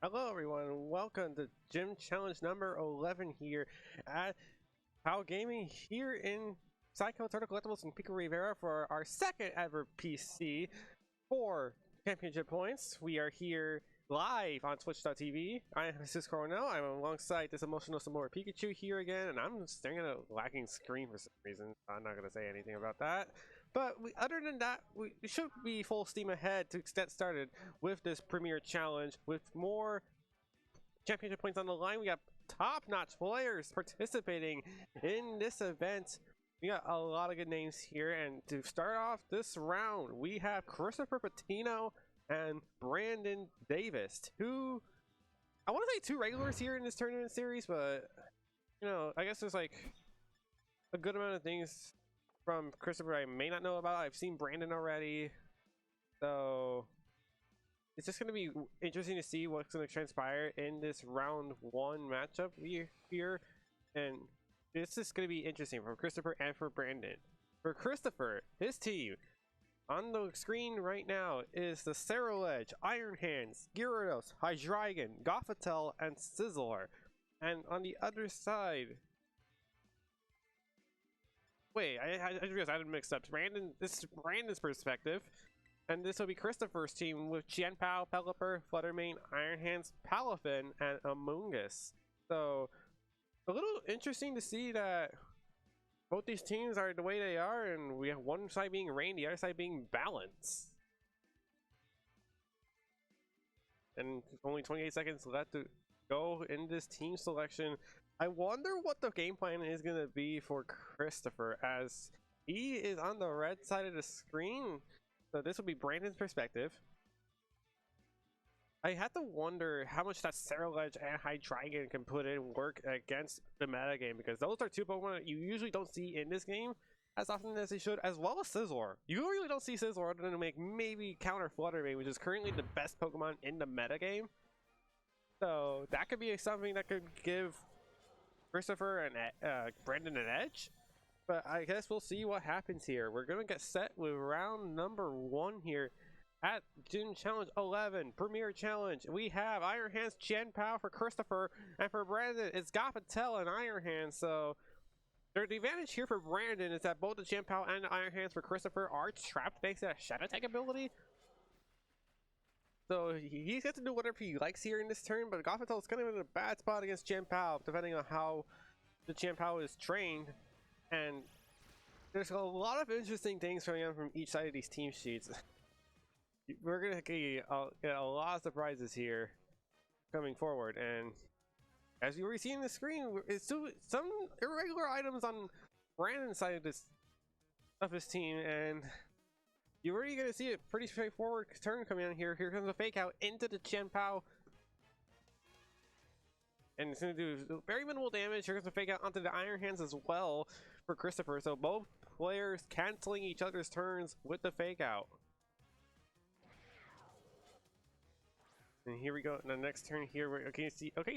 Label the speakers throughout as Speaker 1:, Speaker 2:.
Speaker 1: Hello everyone, welcome to Gym Challenge number 11 here at How Gaming here in Psycho Turtle Collectibles in Pico Rivera for our second ever PC for championship points. We are here live on twitch.tv. I am Mrs. Coronel. I'm alongside this emotional Samoa Pikachu here again, and I'm staring at a lagging screen for some reason. I'm not going to say anything about that. But other than that, we should be full steam ahead to get started with this premier challenge with more championship points on the line. We got top-notch players participating in this event. We got a lot of good names here, and to start off this round, we have Christopher Pitino and Brandon Davis. I want to say two regulars here in this tournament series, but you know, I guess there's like a good amount of things from Christopher I may not know about. I've seen Brandon already, so it's just going to be interesting to see what's going to transpire in this round one matchup here, and this is going to be interesting for Christopher and for Brandon. For Christopher, his team on the screen right now is the Ceruledge, Iron Hands, Gyarados, Hydreigon, Gothitelle, and Sizzler. And on the other side, wait, I realized I didn't mix up. This is Brandon's perspective, and this will be Christopher's team with Chien-Pao, Pelipper, Fluttermane, Iron Hands, Palafin, and Amoonguss. So a little interesting to see that both these teams are the way they are, and we have one side being rain, the other side being balance. And only 28 seconds left to go in this team selection. I wonder what the game plan is going to be for Christopher, as he is on the red side of the screen. So this will be Brandon's perspective. I had to wonder how much that Ceruledge and Hydreigon can put in work against the meta game, because those are two Pokemon that you usually don't see in this game as often as they should, as well as Sizzler. You really don't see Sizzler other than to make maybe counter Fluttermane, which is currently the best Pokemon in the meta game. So that could be something that could give Christopher and Brandon an edge. But I guess we'll see what happens here. We're going to get set with round number 1 here at Gym Challenge 11, Premier Challenge. We have Iron Hands Chien-Pao for Christopher, and for Brandon, it's Gothitelle and Iron Hands. So the advantage here for Brandon is that both the Chien-Pao and the Iron Hands for Christopher are trapped thanks to that Shadow Tag ability. So he gets to do whatever he likes here in this turn, but Gothitelle is kind of in a bad spot against Chien-Pao, depending on how the Chien-Pao is trained. And there's a lot of interesting things coming out from each side of these team sheets. We're gonna get a lot of surprises here coming forward, and as you already see on the screen, it's some irregular items on Brandon's side of his team, and you're already gonna see a pretty straightforward turn coming in here. Here comes a fake out into the Chien-Pao, and it's gonna do very minimal damage. Here comes a fake out onto the Iron Hands as well for Christopher. So both players canceling each other's turns with the fake out. And here we go. In the next turn here, we're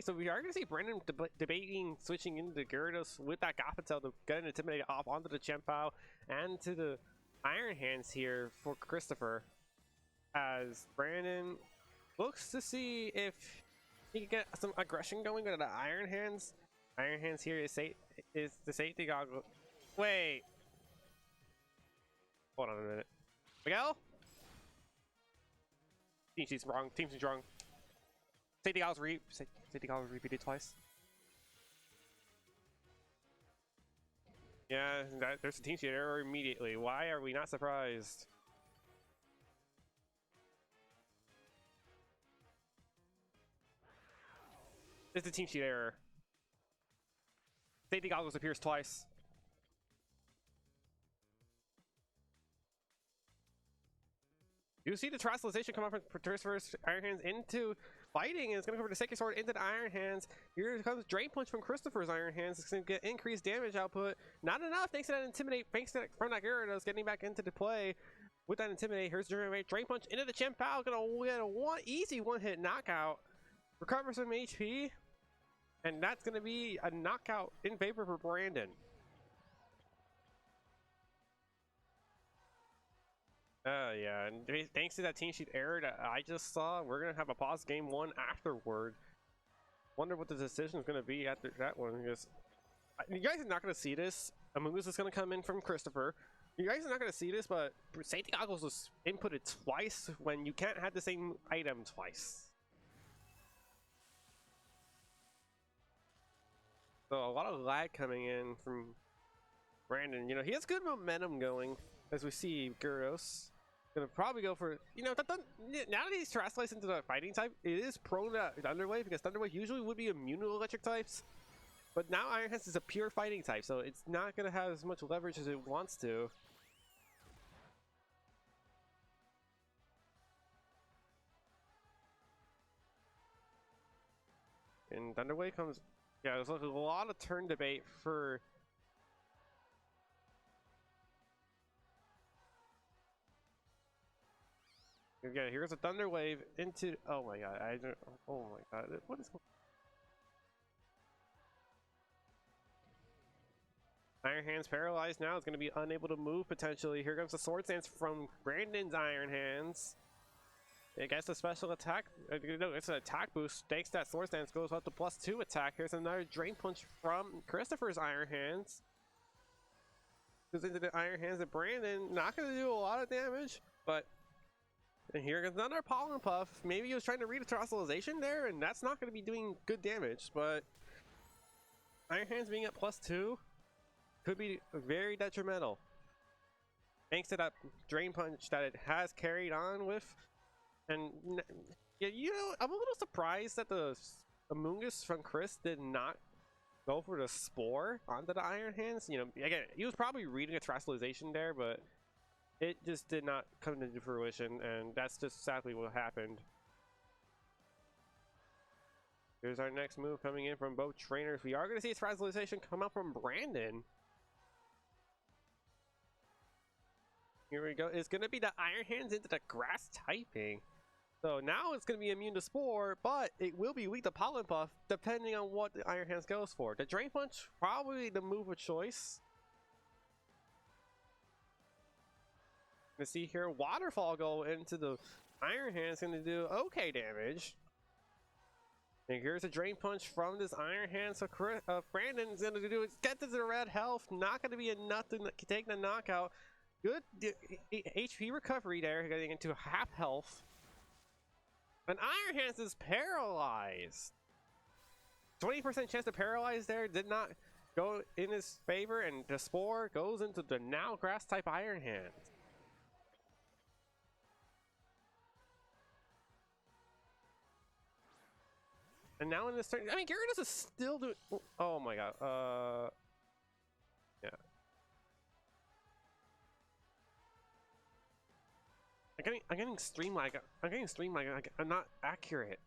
Speaker 1: so we are going to see Brandon debating switching into Gyarados with that Gothitelle to get an Intimidate off onto the Chien-Pao and to the Iron Hands here for Christopher, as Brandon looks to see if he can get some aggression going with the Iron Hands. Iron Hands here is the safety goggle. Wait. Hold on a minute. Miguel? Team sheet's wrong. Team sheet's wrong. Safety goggles repeated twice. Yeah, there's a team sheet error immediately. Why are we not surprised? There's a team sheet error. Safety goggles appears twice. You see the Terastallization come off from Christopher's Iron Hands into fighting, and it's going to go for the Sacred Sword into the Iron Hands. Here comes Drain Punch from Christopher's Iron Hands. It's going to get increased damage output. Not enough thanks to that Intimidate, thanks to that, from that Gyarados getting back into the play with that Intimidate. Here's Drain Punch into the Chien-Pao. Going to get a easy one-hit knockout. Recover some HP, and that's going to be a knockout in favor for Brandon. Yeah, and thanks to that team sheet error that I just saw, we're gonna have a pause game 1 afterward. Wonder what the decision is gonna be after that one, because you guys are not gonna see this. Among Us is gonna come in from Christopher. You guys are not gonna see this, but safety goggles was inputted twice when you can't have the same item twice. So a lot of lag coming in from Brandon. You know, he has good momentum going, as we see Gyarados gonna probably go for, you know, now that he's translates into the fighting type, it is prone to Thunder Wave, because Thunder Wave usually would be immune to electric types. But now Iron Hands is a pure fighting type, so it's not gonna have as much leverage as it wants to. And Thunder Wave comes, yeah, there's like a lot of turn debate for. Yeah, here's a Thunder Wave into. Oh my god, I don't. Oh my god, what is. Iron Hands paralyzed now. It's going to be unable to move potentially. Here comes the Sword Stance from Brandon's Iron Hands. It gets a special attack. No, it's an attack boost. Thanks to that Sword Stance goes up to +2 attack. Here's another Drain Punch from Christopher's Iron Hands. Goes into the Iron Hands of Brandon. Not going to do a lot of damage, but. And here comes another Pollen Puff. Maybe he was trying to read a Terastallization there, and that's not going to be doing good damage, but Iron Hands being at +2 could be very detrimental. Thanks to that Drain Punch that it has carried on with. And yeah, you know, I'm a little surprised that the Amoonguss from Chris did not go for the Spore onto the Iron Hands. You know, again, he was probably reading a Terastallization there, but it just did not come into fruition, and that's just sadly what happened. Here's our next move coming in from both trainers. We are going to see a Terastallization come out from Brandon. Here we go. It's going to be the Iron Hands into the Grass typing. So now it's going to be immune to Spore, but it will be weak to Pollen Puff, depending on what the Iron Hands goes for. The Drain Punch, probably the move of choice. To see here, Waterfall go into the Iron Hands, going to do okay damage. And here's a Drain Punch from this Iron Hands. So Brandon's going to do it. Get to the red health. Not going to be enough to take the knockout. Good HP recovery there, getting into half health. And Iron Hands is paralyzed. 20% chance to paralyze there. Did not go in his favor. And the Spore goes into the now Grass type Iron Hands. And now in this turn, I mean, Gyarados is still doing. Oh my god. Yeah. I'm getting stream lag. I'm getting stream lag. I'm not accurate.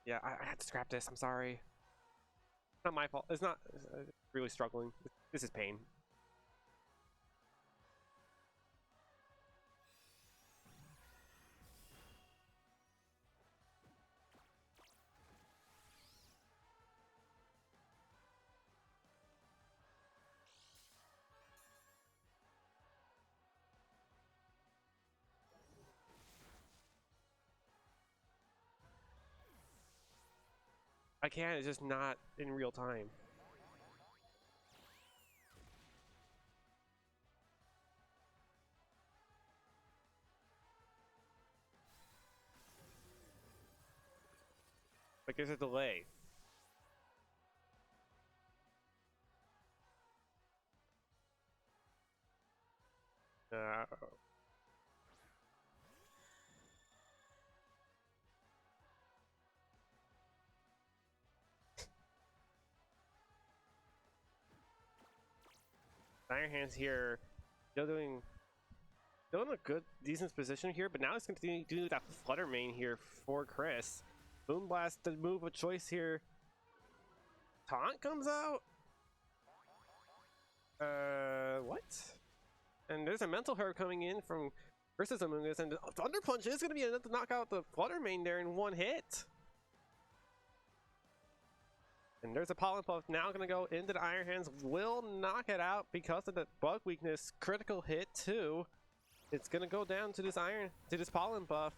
Speaker 1: Yeah, I had to scrap this. I'm sorry. Not my fault. It's not really struggling. This is pain. I can, it's just not in real time. Like there's a delay. Iron Hands here, still in a good, decent position here, but now it's going to do that Flutter Mane here for Chris. Boom Blast, the move of choice here. Taunt comes out. What? And there's a Mental Herb coming in from versus Amoonguss, and Thunder Punch is going to be enough to knock out the Flutter Mane there in one hit. And there's a Pollen Puff now going to go into the Iron Hands. Will knock it out because of the bug weakness. Critical hit too. It's gonna go down to this pollen buff.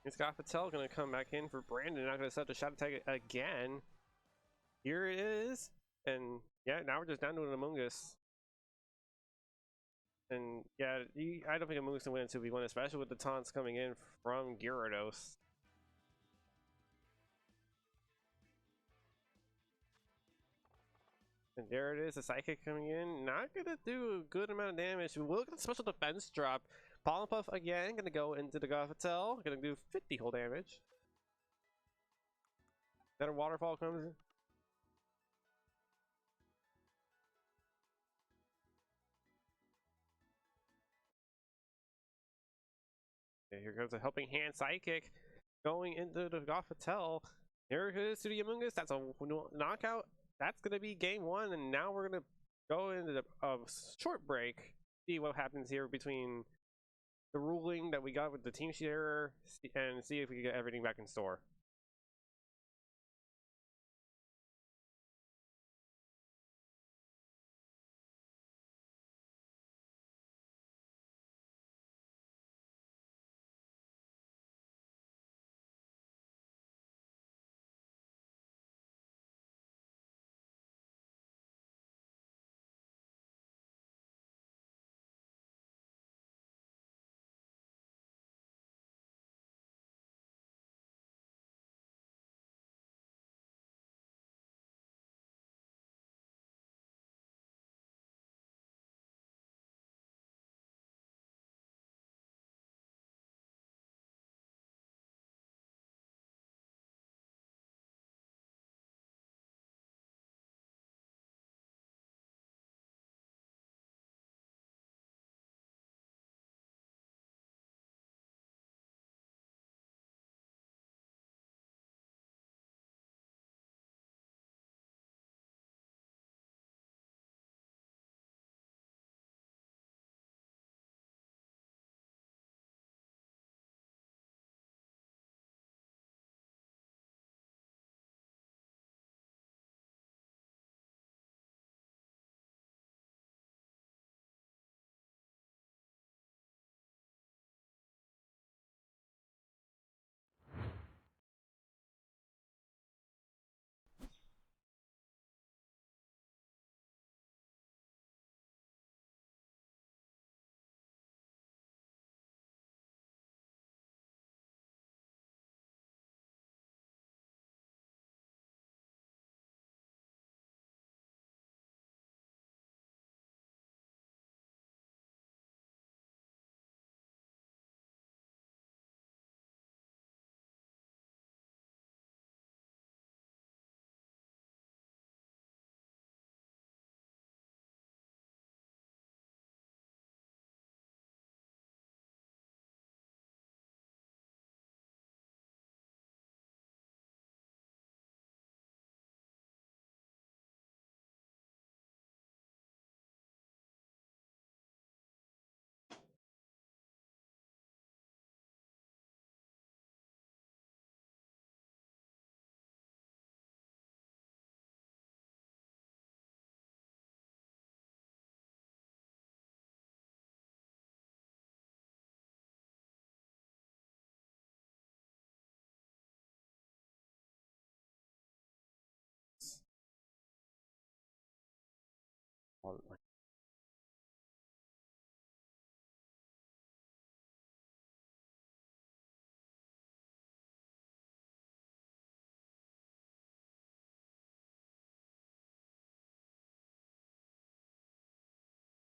Speaker 1: It's got Patel gonna come back in for Brandon. Not gonna set the shot attack again. Here it is, and yeah, now we're just down to an Among Us. And yeah, I don't think Among Us can win until we win, especially with the taunts coming in from Gyarados. And there it is, the Psychic coming in. Not gonna do a good amount of damage. We will get a special defense drop. Pollen Puff again, gonna go into the Gothitelle. Gonna do 50 whole damage. Then a Waterfall comes in. Okay, here goes a Helping Hand Psychic going into the Gothitelle. Here it is to the Among Us. That's a knockout. That's gonna be game one, and now we're gonna go into the short break. See what happens here between the ruling that we got with the team share and see if we can get everything back in store.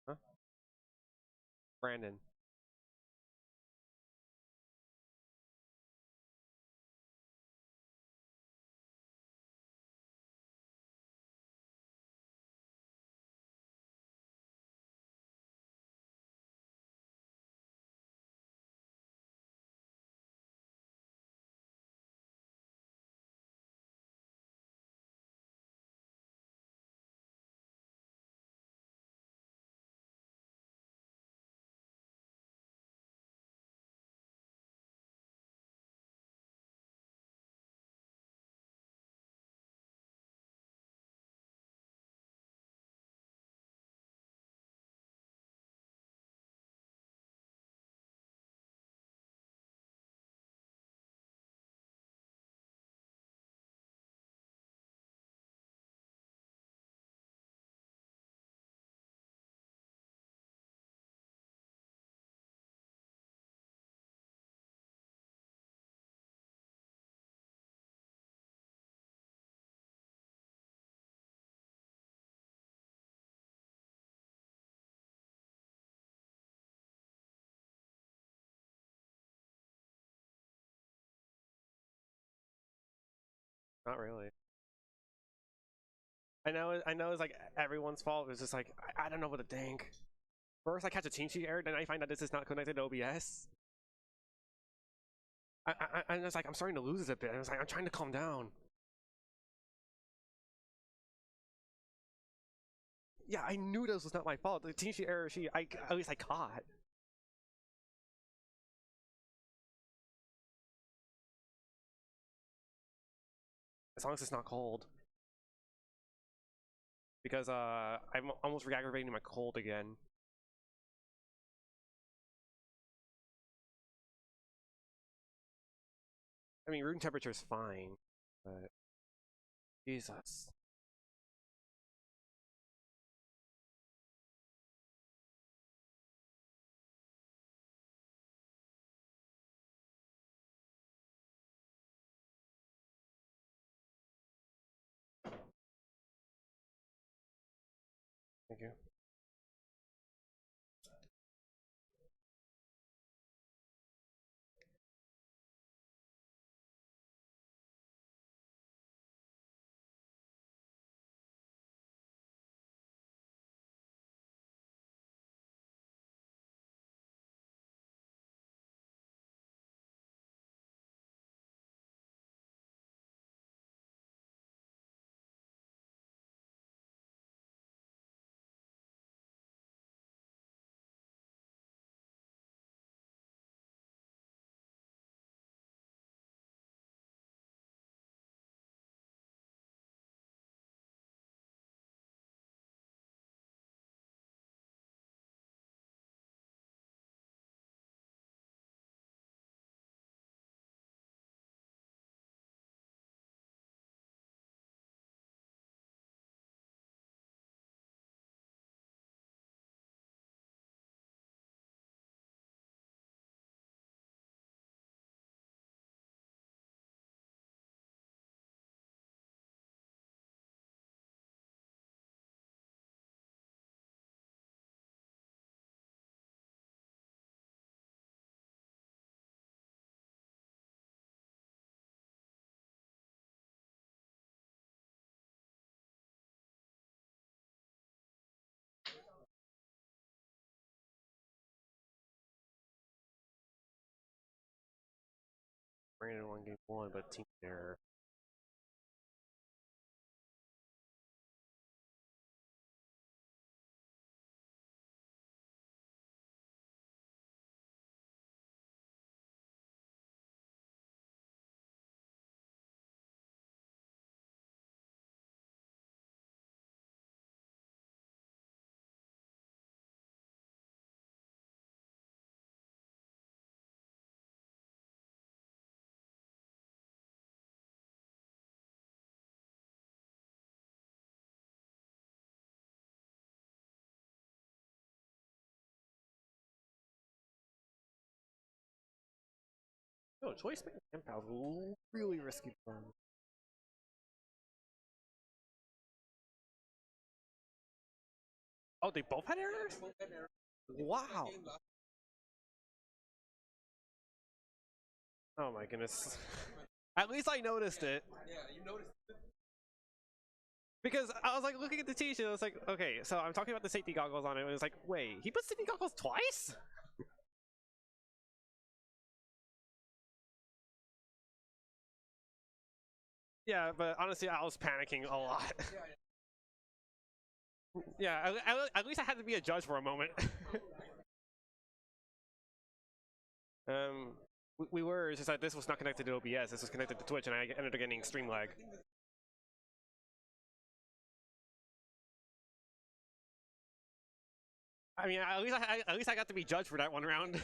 Speaker 1: Huh? Brandon. Not really. I know it's like everyone's fault. It's just like I don't know what to think. First I catch a team sheet error, then I find out this is not connected to OBS. I'm just like I'm starting to lose it a bit. I was like I'm trying to calm down. Yeah, I knew this was not my fault. The team sheet error at least I caught. As long as it's not cold. Because I'm almost re-aggravating my cold again. I mean, room temperature is fine, but Jesus. Thank you. Brandon won game one, but team error. No, choice making impound really risky fun. Oh, they both had errors? Wow. Oh my goodness. At least I noticed it. Because I was like looking at the t-shirt, I was like, okay, so I'm talking about the safety goggles on it, and it was like, wait, he put safety goggles twice? Yeah, but honestly, I was panicking a lot. Yeah, at least I had to be a judge for a moment. um, we were, it's just like this was not connected to OBS, this was connected to Twitch, and I ended up getting stream lag. I mean, at least I got to be judged for that one round.